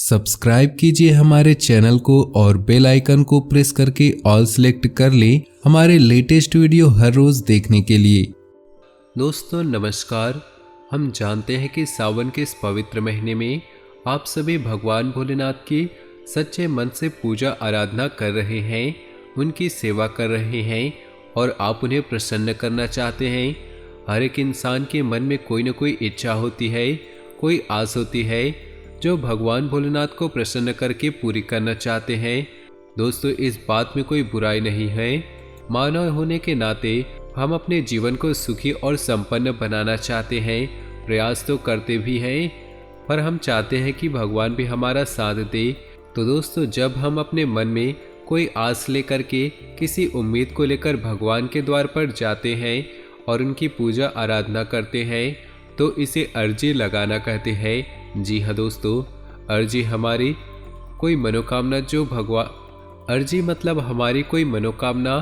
Subscribe कीजिए हमारे channel को और बेल आइकन को प्रेस करके ऑल सेलेक्ट कर लें हमारे लेटेस्ट वीडियो हर रोज देखने के लिए। दोस्तों नमस्कार। हम जानते हैं कि सावन के इस पवित्र महीने में आप सभी भगवान भोलेनाथ की सच्चे मन से पूजा आराधना कर रहे हैं, उनकी सेवा कर रहे हैं और आप उन्हें प्रसन्न करना चाहते हैं। हर एक इंसान के मन में कोई न कोई इच्छा होती है, कोई आस होती है जो भगवान भोलेनाथ को प्रसन्न करके पूरी करना चाहते हैं। दोस्तों इस बात में कोई बुराई नहीं है। मानव होने के नाते हम अपने जीवन को सुखी और संपन्न बनाना चाहते हैं, प्रयास तो करते भी हैं, पर हम चाहते हैं कि भगवान भी हमारा साथ दे। तो दोस्तों जब हम अपने मन में कोई आस लेकर के किसी उम्मीद को लेकर भगवान के द्वार पर जाते हैं और उनकी पूजा आराधना करते हैं तो इसे अर्जी लगाना कहते हैं। जी हाँ दोस्तों, अर्जी हमारी कोई मनोकामना अर्जी मतलब हमारी कोई मनोकामना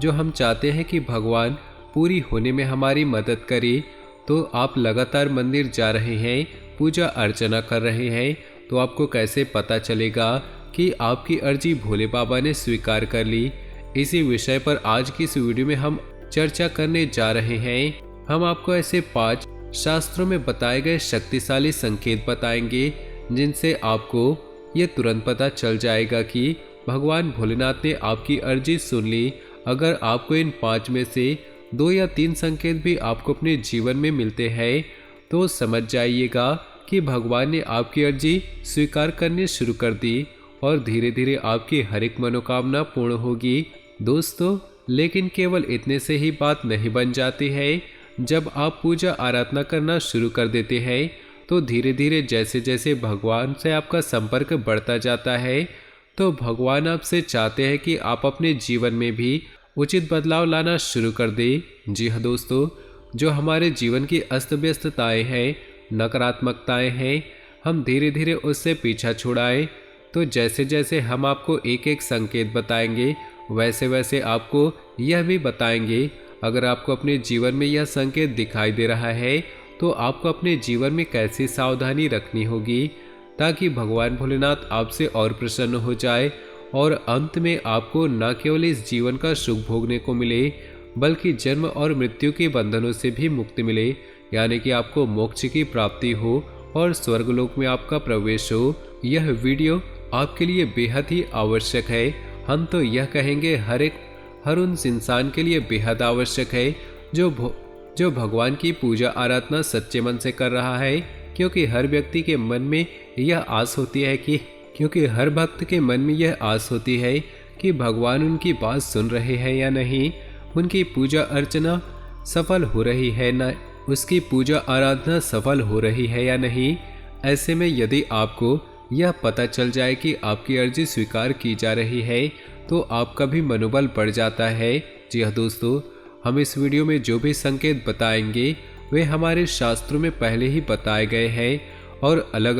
जो हम चाहते हैं कि भगवान पूरी होने में हमारी मदद करे। तो आप लगातार मंदिर जा रहे हैं, पूजा अर्चना कर रहे हैं, तो आपको कैसे पता चलेगा कि आपकी अर्जी भोले बाबा ने स्वीकार कर ली। इसी विषय पर आज की इस वीडियो में हम चर्चा करने जा रहे हैं। हम आपको ऐसे 5 शास्त्रों में बताए गए शक्तिशाली संकेत बताएंगे जिनसे आपको ये तुरंत पता चल जाएगा कि भगवान भोलेनाथ ने आपकी अर्जी सुन ली। अगर आपको इन 5 में से 2 या 3 संकेत भी आपको अपने जीवन में मिलते हैं तो समझ जाइएगा कि भगवान ने आपकी अर्जी स्वीकार करनी शुरू कर दी और धीरे धीरे आपकी हर एक मनोकामना पूर्ण होगी। दोस्तों लेकिन केवल इतने से ही बात नहीं बन जाती है। जब आप पूजा आराधना करना शुरू कर देते हैं तो धीरे धीरे जैसे जैसे भगवान से आपका संपर्क बढ़ता जाता है तो भगवान आपसे चाहते हैं कि आप अपने जीवन में भी उचित बदलाव लाना शुरू कर दें। जी हाँ दोस्तों, जो हमारे जीवन की अस्त व्यस्तताएँ हैं, नकारात्मकताएँ हैं, हम धीरे धीरे उससे पीछा छुड़ाएं। तो जैसे जैसे हम आपको एक एक संकेत बताएंगे वैसे वैसे आपको यह भी बताएंगे। अगर आपको अपने जीवन में यह संकेत दिखाई दे रहा है तो आपको अपने जीवन में कैसी सावधानी रखनी होगी ताकि भगवान भोलेनाथ आपसे और प्रसन्न हो जाए और अंत में आपको न केवल इस जीवन का सुख भोगने को मिले बल्कि जन्म और मृत्यु के बंधनों से भी मुक्ति मिले, यानी कि आपको मोक्ष की प्राप्ति हो और स्वर्गलोक में आपका प्रवेश हो। यह वीडियो आपके लिए बेहद ही आवश्यक है। हम तो यह कहेंगे हर उन इंसान के लिए बेहद आवश्यक है जो भगवान की पूजा आराधना सच्चे मन से कर रहा है, क्योंकि हर व्यक्ति के मन में यह आस होती है हर भक्त के मन में यह आस होती है कि भगवान उनकी बात सुन रहे हैं या नहीं, उनकी पूजा अर्चना सफल हो रही है ना, उसकी पूजा आराधना सफल हो रही है या नहीं। ऐसे में यदि आपको यह पता चल जाए कि आपकी अर्जी स्वीकार की जा रही है तो आपका भी मनोबल बढ़ जाता है। जी हाँ दोस्तों, हम इस वीडियो में जो भी संकेत बताएंगे वे हमारे शास्त्रों में पहले ही बताए गए हैं और अलग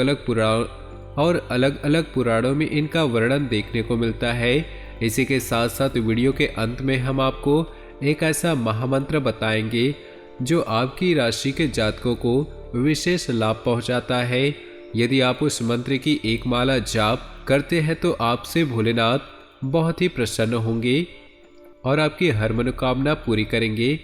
अलग पुराणों में इनका वर्णन देखने को मिलता है। इसी के साथ साथ वीडियो के अंत में हम आपको एक ऐसा महामंत्र बताएंगे जो आपकी राशि के जातकों को विशेष लाभ पहुंचाता है। यदि आप उस मंत्र की एक माला जाप करते हैं तो आपसे भोलेनाथ बहुत ही प्रसन्न होंगे और आपकी हर मनोकामना पूरी करेंगे।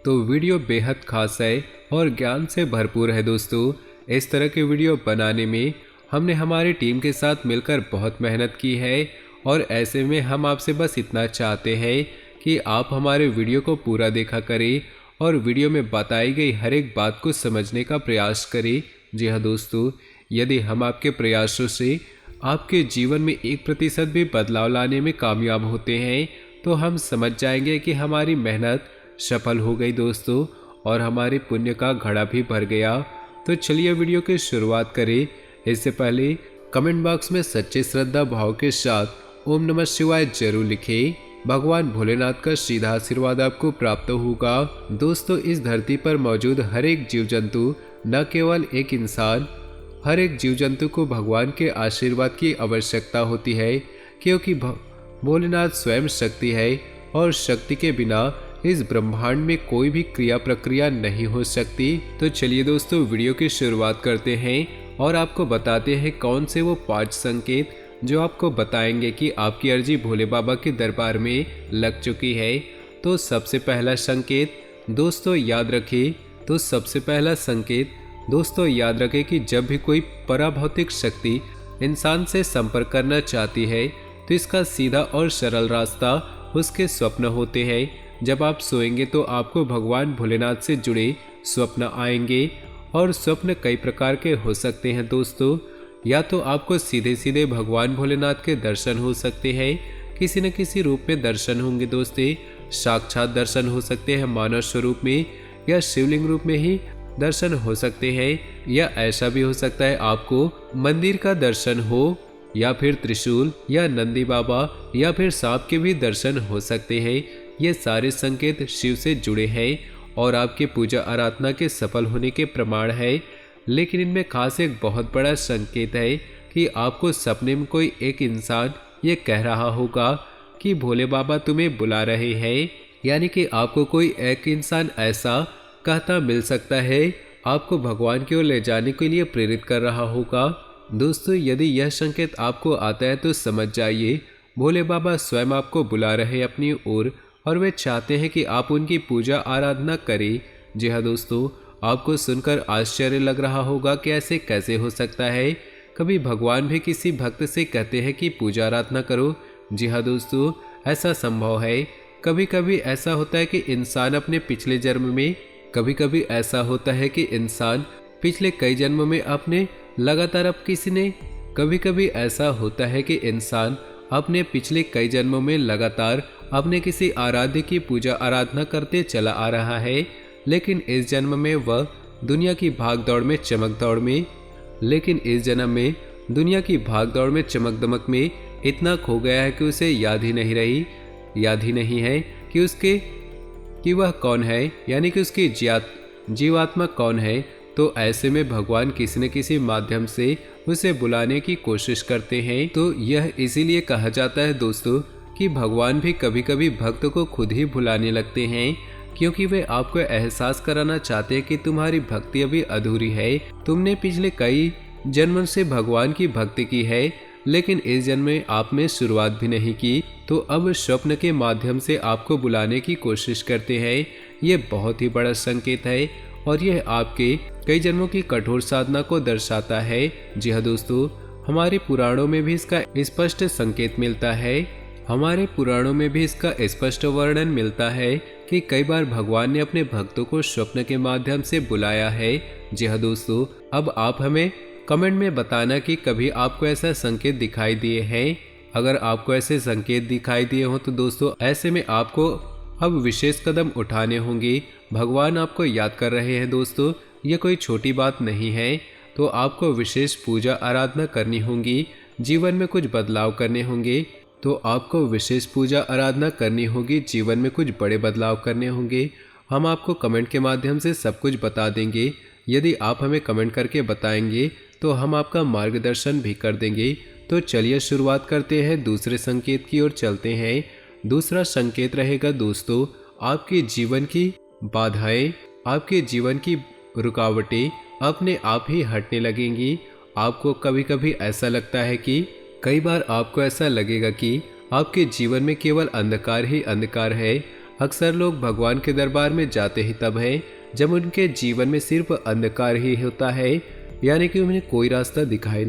तो वीडियो बेहद खास है और ज्ञान से भरपूर है। दोस्तों इस तरह के वीडियो बनाने में हमने हमारी टीम के साथ मिलकर बहुत मेहनत की है और ऐसे में हम आपसे बस इतना चाहते हैं कि आप हमारे वीडियो को पूरा देखा करें और वीडियो में बताई गई हर एक बात को समझने का प्रयास करें। जी हाँ दोस्तों, यदि हम आपके प्रयासों से आपके जीवन में 1% भी बदलाव लाने में कामयाब होते हैं तो हम समझ जाएंगे कि हमारी मेहनत सफल हो गई दोस्तों और हमारे पुण्य का घड़ा भी भर गया। तो चलिए वीडियो की शुरुआत करें। इससे पहले कमेंट बॉक्स में सच्चे श्रद्धा भाव के साथ ओम नमः शिवाय जरूर लिखें। भगवान भोलेनाथ का सीधा आशीर्वाद आपको प्राप्त होगा। दोस्तों इस धरती पर मौजूद हर एक जीव जंतु, न केवल एक इंसान, हर एक जीव जंतु को भगवान के आशीर्वाद की आवश्यकता होती है, क्योंकि भोलेनाथ स्वयं शक्ति है और शक्ति के बिना इस ब्रह्मांड में कोई भी क्रिया प्रक्रिया नहीं हो सकती। तो चलिए दोस्तों वीडियो की शुरुआत करते हैं और आपको बताते हैं कौन से वो 5 संकेत जो आपको बताएंगे कि आपकी अर्जी भोले बाबा के दरबार में लग चुकी है। तो सबसे पहला संकेत दोस्तों याद रखें कि जब भी कोई पराभौतिक शक्ति इंसान से संपर्क करना चाहती है तो इसका सीधा और सरल रास्ता उसके स्वप्न होते हैं। जब आप सोएंगे तो आपको भगवान भोलेनाथ से जुड़े स्वप्न आएंगे और स्वप्न कई प्रकार के हो सकते हैं दोस्तों। या तो आपको सीधे सीधे भगवान भोलेनाथ के दर्शन हो सकते हैं, किसी न किसी रूप में दर्शन होंगे दोस्तों। साक्षात दर्शन हो सकते हैं मानव स्वरूप में, या शिवलिंग रूप में ही दर्शन हो सकते हैं, या ऐसा भी हो सकता है आपको मंदिर का दर्शन हो, या फिर त्रिशूल या नंदी बाबा या फिर सांप के भी दर्शन हो सकते हैं। ये सारे संकेत शिव से जुड़े हैं और आपके पूजा आराधना के सफल होने के प्रमाण है। लेकिन इनमें खास एक बहुत बड़ा संकेत है कि आपको सपने में कोई एक इंसान ये कह रहा होगा कि भोले बाबा तुम्हें बुला रहे हैं, यानी कि आपको कोई एक इंसान ऐसा कहता मिल सकता है, आपको भगवान की ओर ले जाने के लिए प्रेरित कर रहा होगा। दोस्तों यदि यह संकेत आपको आता है तो समझ जाइए भोले बाबा स्वयं आपको बुला रहे हैं अपनी ओर और वे चाहते हैं कि आप उनकी पूजा आराधना करें। जी हाँ दोस्तों, आपको सुनकर आश्चर्य लग रहा होगा कि ऐसे कैसे हो सकता है। कभी भगवान भी किसी भक्त से कहते हैं कि पूजा आराधना करो। जी हाँ दोस्तों, ऐसा संभव है। कभी कभी ऐसा होता है कि इंसान अपने पिछले जन्म में पिछले कई जन्मों में अपने लगातार अपने किसी आराध्य की पूजा आराधना करते चला आ रहा है, लेकिन इस जन्म में वह दुनिया की भाग दौड़ में चमक दमक में इतना खो गया है कि उसे याद ही नहीं है कि वह कौन है, यानी कि उसकी जीवात्मा कौन है। तो ऐसे में भगवान किसी न किसी माध्यम से उसे बुलाने की कोशिश करते हैं। तो यह इसीलिए कहा जाता है दोस्तों कि भगवान भी कभी कभी भक्त को खुद ही भुलाने लगते हैं, क्योंकि वे आपको एहसास कराना चाहते हैं कि तुम्हारी भक्ति अभी अधूरी है। तुमने पिछले कई जन्मों से भगवान की भक्ति की है, लेकिन इस जन्म में आपने शुरुआत भी नहीं की, तो अब स्वप्न के माध्यम से आपको बुलाने की कोशिश करते हैं। ये बहुत ही बड़ा संकेत है और यह आपके कई जन्मों की कठोर साधना को दर्शाता है। जी हाँ दोस्तों, हमारे पुराणों में भी इसका स्पष्ट संकेत मिलता है। स्पष्ट वर्णन मिलता है कि कई बार भगवान ने अपने भक्तों को स्वप्न के माध्यम से बुलाया है। जी हाँ दोस्तों, अब आप हमें कमेंट में बताना कि कभी आपको ऐसा संकेत दिखाई दिए हैं। अगर आपको ऐसे संकेत दिखाई दिए हो तो दोस्तों ऐसे में आपको अब विशेष कदम उठाने होंगे। भगवान आपको याद कर रहे हैं दोस्तों, ये कोई छोटी बात नहीं है। तो आपको विशेष पूजा आराधना करनी होगी, जीवन में कुछ बदलाव करने होंगे। जीवन में कुछ बड़े बदलाव करने होंगे। हम आपको कमेंट के माध्यम से सब कुछ बता देंगे। यदि आप हमें कमेंट करके बताएंगे तो हम आपका मार्गदर्शन भी कर देंगे। तो चलिए शुरुआत करते हैं, दूसरे संकेत की ओर चलते हैं। दूसरा संकेत रहेगा दोस्तों, आपके जीवन की बाधाएं, आपके जीवन की रुकावटें अपने आप ही हटने लगेंगी। आपको कभी कभी ऐसा लगता है कि कई बार आपको ऐसा लगेगा कि आपके जीवन में केवल अंधकार ही अंधकार है। अक्सर लोग भगवान के दरबार में जाते ही तब है जब उनके जीवन में सिर्फ अंधकार ही होता है, यानी कि उन्हें कोई रास्ता दिखाई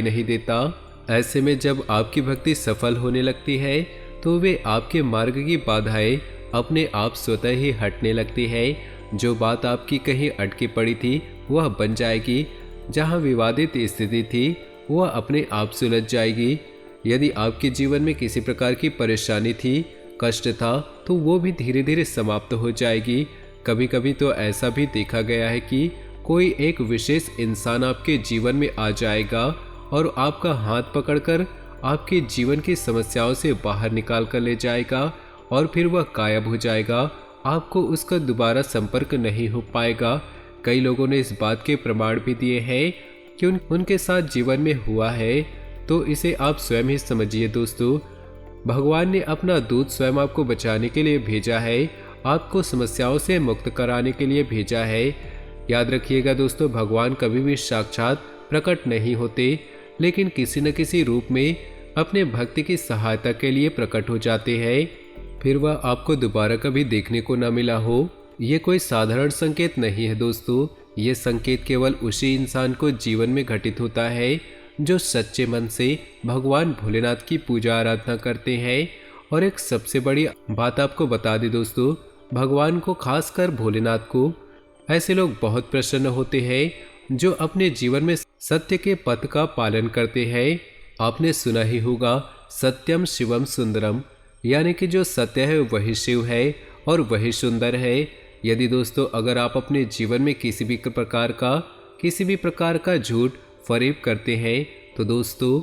नहीं देता। ऐसे में जब आपकी भक्ति सफल होने लगती है तो वे आपके मार्ग की बाधाएं अपने आप स्वतः ही हटने लगती है। जो बात आपकी कहीं अटकी पड़ी थी वह बन जाएगी, जहां विवादित स्थिति थी वह अपने आप सुलझ जाएगी। यदि आपके जीवन में किसी प्रकार की परेशानी थी, कष्ट था, तो वो भी धीरे धीरे समाप्त हो जाएगी। कभी कभी तो ऐसा भी देखा गया है कि कोई एक विशेष इंसान आपके जीवन में आ जाएगा और आपका हाथ पकड़कर आपके जीवन की समस्याओं से बाहर निकाल कर ले जाएगा और फिर वह गायब हो जाएगा। आपको उसका दोबारा संपर्क नहीं हो पाएगा। कई लोगों ने इस बात के प्रमाण भी दिए हैं कि उनके साथ जीवन में हुआ है। तो इसे आप स्वयं ही समझिए दोस्तों। भगवान ने अपना दूत स्वयं आपको बचाने के लिए भेजा है, आपको समस्याओं से मुक्त कराने के लिए भेजा है। याद रखिएगा दोस्तों, भगवान कभी भी साक्षात प्रकट नहीं होते, लेकिन किसी न किसी रूप में अपने भक्त की सहायता के लिए प्रकट हो जाते हैं। फिर वह आपको दोबारा कभी देखने को न मिला हो, ये कोई साधारण संकेत नहीं है दोस्तों। ये संकेत केवल उसी इंसान को जीवन में घटित होता है जो सच्चे मन से भगवान भोलेनाथ की पूजा आराधना करते हैं। और एक सबसे बड़ी बात आपको बता दें दोस्तों, भगवान को, खासकर भोलेनाथ को, ऐसे लोग बहुत प्रसन्न होते हैं जो अपने जीवन में सत्य के पथ का पालन करते हैं। आपने सुना ही होगा, सत्यम शिवम सुंदरम, यानी कि जो सत्य है वही शिव है और वही सुंदर है। यदि दोस्तों अगर आप अपने जीवन में किसी भी प्रकार का झूठ फरेब करते हैं तो दोस्तों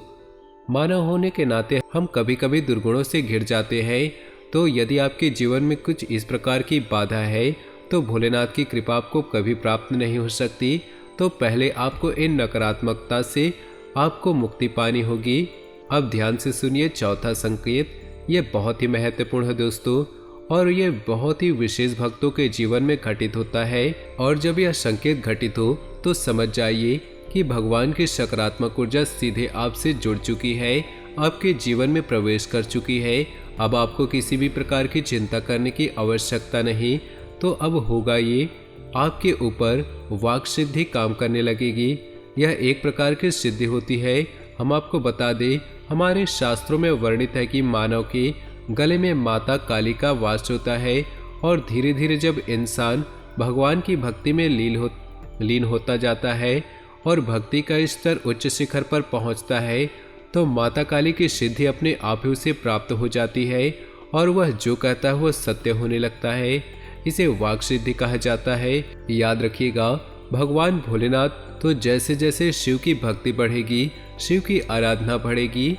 मानव होने के नाते हम कभी कभी दुर्गुणों से घिर जाते हैं। तो यदि आपके जीवन में कुछ इस प्रकार की बाधा है तो भोलेनाथ की कृपा आपको कभी प्राप्त नहीं हो सकती। तो पहले आपको इन नकारात्मकता से आपको मुक्ति पानी होगी। अब ध्यान से सुनिए चौथा संकेत, ये बहुत ही महत्वपूर्ण है दोस्तों, और ये बहुत ही विशेष भक्तों के जीवन में घटित होता है। और जब यह संकेत घटित हो तो समझ जाइए कि भगवान की सकारात्मक ऊर्जा सीधे आपसे जुड़ चुकी है, आपके जीवन में प्रवेश कर चुकी है। अब आपको किसी भी प्रकार की चिंता करने की आवश्यकता नहीं। तो अब होगा ये, आपके ऊपर वाक सिद्धि काम करने लगेगी। यह एक प्रकार की सिद्धि होती है। हम आपको बता दें, हमारे शास्त्रों में वर्णित है कि मानव के गले में माता काली का वास होता है, और धीरे धीरे जब इंसान भगवान की भक्ति में लीन होता जाता है और भक्ति का स्तर उच्च शिखर पर पहुंचता है, तो माता काली की सिद्धि अपने आप ही उसे प्राप्त हो जाती है और वह जो कहता है वह सत्य होने लगता है। इसे वाक सिद्धि कहा जाता है। याद रखिएगा, भगवान भोलेनाथ, तो जैसे जैसे शिव की भक्ति बढ़ेगी, शिव की आराधना बढ़ेगी,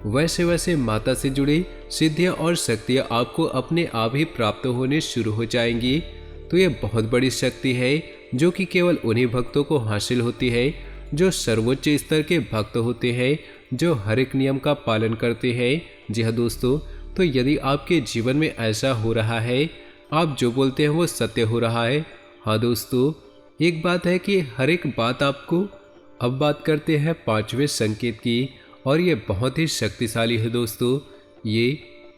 वैसे वैसे माता से जुड़ी सिद्धियां और शक्तियां आपको अपने आप ही प्राप्त होने शुरू हो जाएंगी। तो ये बहुत बड़ी शक्ति है जो कि केवल उन्हीं भक्तों को हासिल होती है जो सर्वोच्च स्तर के भक्त होते हैं, जो हर एक नियम का पालन करते हैं। जी हाँ दोस्तों, तो यदि आपके जीवन में ऐसा हो रहा है, आप जो बोलते हैं वो सत्य हो रहा है। हाँ दोस्तों, एक बात है कि हर एक बात आपको, अब बात करते हैं पांचवें संकेत की, और ये बहुत ही शक्तिशाली है दोस्तों। ये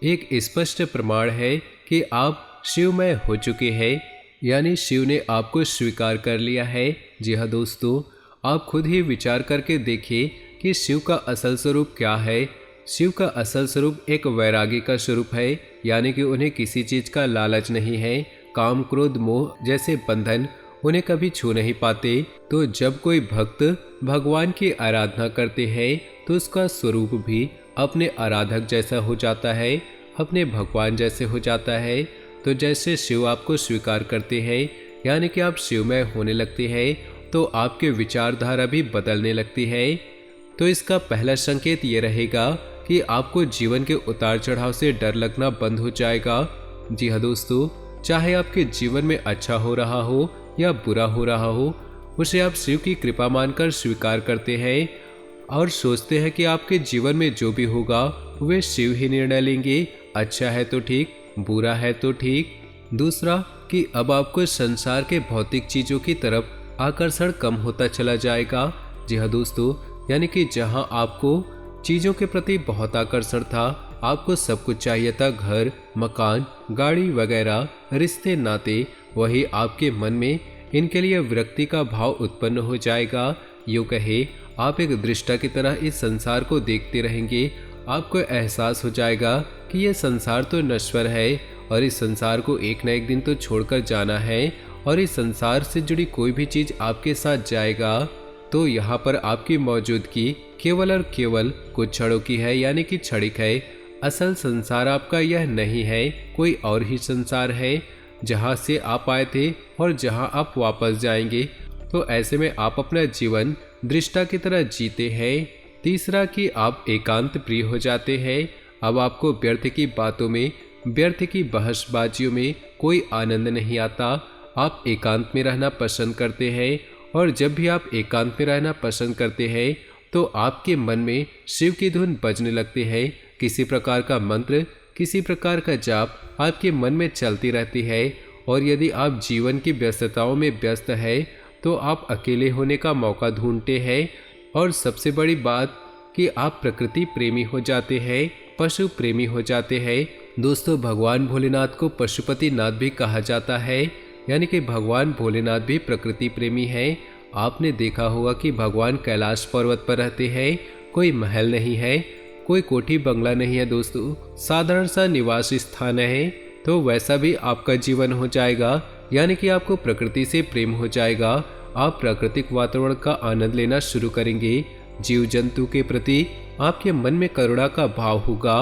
एक स्पष्ट प्रमाण है कि आप शिवमय हो चुके हैं, यानी शिव ने आपको स्वीकार कर लिया है। जी हाँ दोस्तों, आप खुद ही विचार करके देखिए कि शिव का असल स्वरूप क्या है। शिव का असल स्वरूप एक वैरागी का स्वरूप है, यानी कि उन्हें किसी चीज का लालच नहीं है। काम, क्रोध, मोह जैसे बंधन उन्हें कभी छू नहीं पाते। तो जब कोई भक्त भगवान की आराधना करते हैं तो उसका स्वरूप भी अपने आराधक जैसा हो जाता है, अपने भगवान जैसे हो जाता है। तो जैसे शिव आपको स्वीकार करते हैं, यानी कि आप शिवमय होने लगते हैं, तो आपके विचारधारा भी बदलने लगती है। तो इसका पहला संकेत ये रहेगा कि आपको जीवन के उतार चढ़ाव से डर लगना बंद हो जाएगा। जी हाँ दोस्तों, चाहे आपके जीवन में अच्छा हो रहा हो या बुरा हो रहा हो, उसे आप शिव की कृपा मानकर स्वीकार करते हैं और सोचते हैं कि आपके जीवन में जो भी होगा वे शिव ही निर्णय लेंगे। अच्छा है तो ठीक, बुरा है तो ठीक। दूसरा कि अब आपको संसार के भौतिक चीजों की तरफ आकर्षण कम होता चला जाएगा। जी हाँ दोस्तों, यानी कि जहां आपको चीजों के प्रति बहुत आकर्षण था, आपको सब कुछ चाहिए था, घर, मकान, गाड़ी वगैरह, रिश्ते नाते, वही आपके मन में इनके लिए विरक्ति का भाव उत्पन्न हो जाएगा। यूँ कहे, आप एक दृष्टा की तरह इस संसार को देखते रहेंगे। आपको एहसास हो जाएगा कि यह संसार तो नश्वर है और इस संसार को एक न एक दिन तो छोड़कर जाना है, और इस संसार से जुड़ी कोई भी चीज आपके साथ जाएगा। तो यहाँ पर आपकी मौजूदगी केवल और केवल कुछ क्षणों की है, यानी कि क्षणिक है। असल संसार आपका यह नहीं है, कोई और ही संसार है, जहाँ से आप आए थे और जहाँ आप वापस जाएंगे। तो ऐसे में आप अपना जीवन दृष्टा की तरह जीते हैं। तीसरा कि आप एकांत प्रिय हो जाते हैं। अब आपको व्यर्थ की बातों में, व्यर्थ की बहसबाजियों में कोई आनंद नहीं आता। आप एकांत में रहना पसंद करते हैं, और जब भी आप एकांत में रहना पसंद करते हैं तो आपके मन में शिव की धुन बजने लगती है। किसी प्रकार का मंत्र, किसी प्रकार का जाप आपके मन में चलती रहती है, और यदि आप जीवन की व्यस्तताओं में व्यस्त है तो आप अकेले होने का मौका ढूंढते हैं। और सबसे बड़ी बात कि आप प्रकृति प्रेमी हो जाते हैं, पशु प्रेमी हो जाते हैं। दोस्तों, भगवान भोलेनाथ को पशुपति नाथ भी कहा जाता है, यानी कि भगवान भोलेनाथ भी प्रकृति प्रेमी है। आपने देखा होगा कि भगवान कैलाश पर्वत पर रहते हैं, कोई महल नहीं है, कोई कोठी बंगला नहीं है दोस्तों, साधारण सा निवास स्थान है। तो वैसा भी आपका जीवन हो जाएगा, यानी कि आपको प्रकृति से प्रेम हो जाएगा। आप प्राकृतिक वातावरण का आनंद लेना शुरू करेंगे। जीव जंतु के प्रति आपके मन में करुणा का भाव होगा।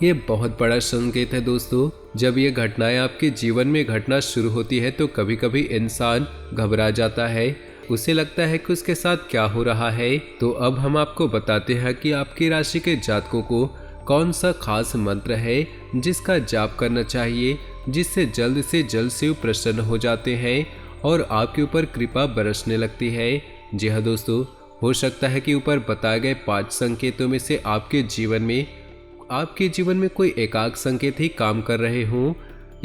ये बहुत बड़ा संकेत है दोस्तों। जब ये घटनाएं आपके जीवन में घटना शुरू होती है तो कभी कभी इंसान घबरा जाता है, उसे लगता है कि उसके साथ क्या हो रहा है। तो अब हम आपको बताते हैं कि आपकी राशि के जातकों को कौन सा खास मंत्र है जिसका जाप करना चाहिए, जिससे जल्द से जल्द शिव प्रसन्न हो जाते हैं और आपके ऊपर कृपा बरसने लगती है। जी हाँ दोस्तों, हो सकता है कि ऊपर बताए गए 5 संकेतों में से आपके जीवन में कोई एकाक संकेत ही काम कर रहे हों,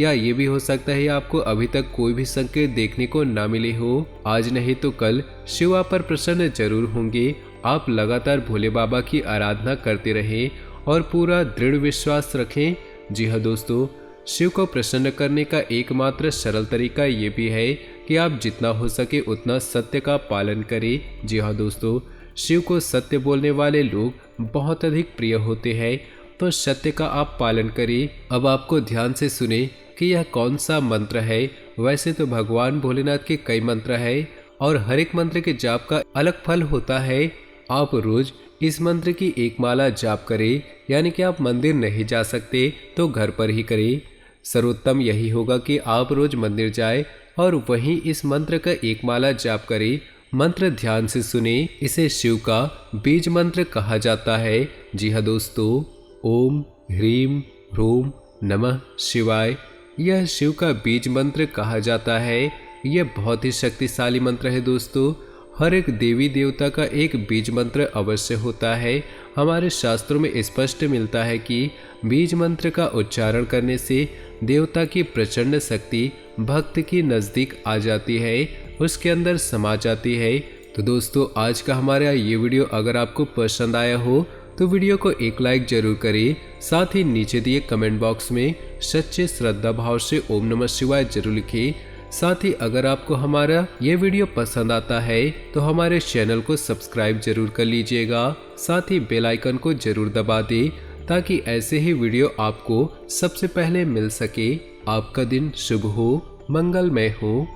या ये भी हो सकता है आपको अभी तक कोई भी संकेत देखने को ना मिले हो। आज नहीं तो कल शिव आप पर प्रसन्न जरूर होंगे। आप लगातार भोले बाबा की आराधना करते रहें और पूरा दृढ़ विश्वास रखें। जी हाँ दोस्तों, शिव को प्रसन्न करने का एकमात्र सरल तरीका ये भी है कि आप जितना हो सके उतना सत्य का पालन करें। जी हाँ दोस्तों, शिव को सत्य बोलने वाले लोग बहुत अधिक प्रिय होते हैं, तो सत्य का आप पालन करें। अब आपको ध्यान से सुने कि यह कौन सा मंत्र है। वैसे तो भगवान भोलेनाथ के कई मंत्र है और हर एक मंत्र के जाप का अलग फल होता है। आप रोज इस मंत्र की एक माला जाप करें, यानी कि आप मंदिर नहीं जा सकते तो घर पर ही करें। सर्वोत्तम यही होगा कि आप रोज मंदिर जाएं और वहीं इस मंत्र का एक माला जाप करें। मंत्र ध्यान से सुने, इसे शिव का बीज मंत्र कहा जाता है। जी हाँ दोस्तों, ओम ह्रीम ह्रूम नमः शिवाय, यह शिव का बीज मंत्र कहा जाता है। यह बहुत ही शक्तिशाली मंत्र है दोस्तों। हर एक देवी देवता का एक बीज मंत्र अवश्य होता है। हमारे शास्त्रों में स्पष्ट मिलता है कि बीज मंत्र का उच्चारण करने से देवता की प्रचंड शक्ति भक्त की नज़दीक आ जाती है, उसके अंदर समा जाती है। तो दोस्तों, आज का हमारा ये वीडियो अगर आपको पसंद आया हो तो वीडियो को एक लाइक जरूर करें। साथ ही नीचे दिए कमेंट बॉक्स में सच्चे श्रद्धा भाव से ओम नमः शिवाय जरूर लिखें। साथ ही अगर आपको हमारा ये वीडियो पसंद आता है तो हमारे चैनल को सब्सक्राइब जरूर कर लीजिएगा। साथ ही बेल आइकन को जरूर दबा दें ताकि ऐसे ही वीडियो आपको सबसे पहले मिल सके। आपका दिन शुभ हो, मंगलमय हो।